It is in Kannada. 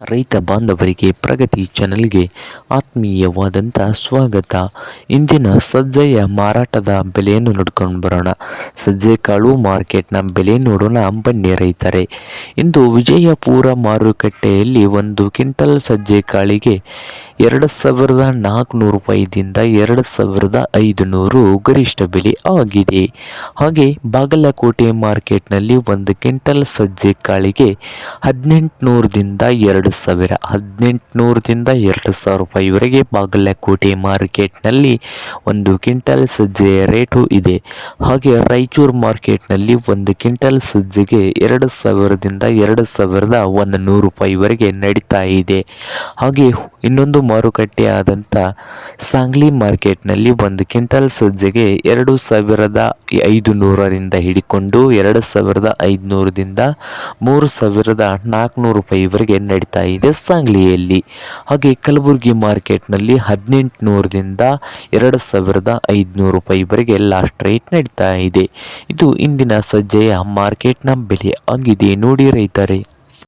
ರೈತ ಬಾಂಧವರಿಗೆ ಪ್ರಗತಿ ಚಾನಲ್ಗೆ ಆತ್ಮೀಯವಾದಂಥ ಸ್ವಾಗತ. ಇಂದಿನ ಸಜ್ಜೆಯ ಮಾರಾಟದ ಬೆಲೆಯನ್ನು ನೋಡ್ಕೊಂಡು ಬರೋಣ. ಸಜ್ಜೆ ಕಾಳು ಮಾರ್ಕೆಟ್ನ ಬೆಲೆ ನೋಡೋಣ ಬನ್ನಿ ರೈತರೇ. ಇಂದು ವಿಜಯಪುರ ಮಾರುಕಟ್ಟೆಯಲ್ಲಿ ಒಂದು ಕ್ವಿಂಟಲ್ ಸಜ್ಜೆ ಕಾಳಿಗೆ 2,400 ರೂಪಾಯಿದಿಂದ 2,500 ಗರಿಷ್ಠ ಬೆಲೆ ಆಗಿದೆ. ಹಾಗೆ ಬಾಗಲಕೋಟೆ ಮಾರ್ಕೆಟ್ನಲ್ಲಿ ಒಂದು ಕ್ವಿಂಟಲ್ ಸಜ್ಜೆ ಕಾಳಿಗೆ 1,800ದಿಂದ 2,000 1,800ದಿಂದ 2,000 ರೂಪಾಯಿವರೆಗೆ ಬಾಗಲಕೋಟೆ ಮಾರ್ಕೆಟ್ನಲ್ಲಿ ಒಂದು ಕ್ವಿಂಟಲ್ ಸಜ್ಜೆಯ ರೇಟು ಇದೆ. ಹಾಗೆ ರಾಯಚೂರು ಮಾರ್ಕೆಟ್ನಲ್ಲಿ ಒಂದು ಕ್ವಿಂಟಲ್ ಸಜ್ಜೆಗೆ 2,000ದಿಂದ 2,100 ರೂಪಾಯಿವರೆಗೆ ನಡೀತಾ ಇದೆ. ಹಾಗೆ ಇನ್ನೊಂದು ಮಾರುಕಟ್ಟೆ ಆದಂಥ ಸಾಂಗ್ಲಿ ಮಾರ್ಕೆಟ್ನಲ್ಲಿ ಒಂದು ಕ್ವಿಂಟಲ್ ಸಜ್ಜೆಗೆ 2,500ರಿಂದ ಹಿಡಿಕೊಂಡು 2,500ದಿಂದ 3,400 ರೂಪಾಯಿವರೆಗೆ ನಡೀತಾ ಇದೆ ಸಾಂಗ್ಲಿಯಲ್ಲಿ. ಹಾಗೆ ಕಲಬುರಗಿ ಮಾರ್ಕೆಟ್ನಲ್ಲಿ 1,800ದಿಂದ 2,500 ರೂಪಾಯಿವರೆಗೆ ಲಾಸ್ಟ್ ರೇಟ್ ನಡೀತಾ ಇದೆ. ಇದು ಇಂದಿನ ಸಜ್ಜೆಯ ಮಾರ್ಕೆಟ್ನ ಬೆಲೆ ಆಗಿದೆ ನೋಡಿ ರೈತರೇ.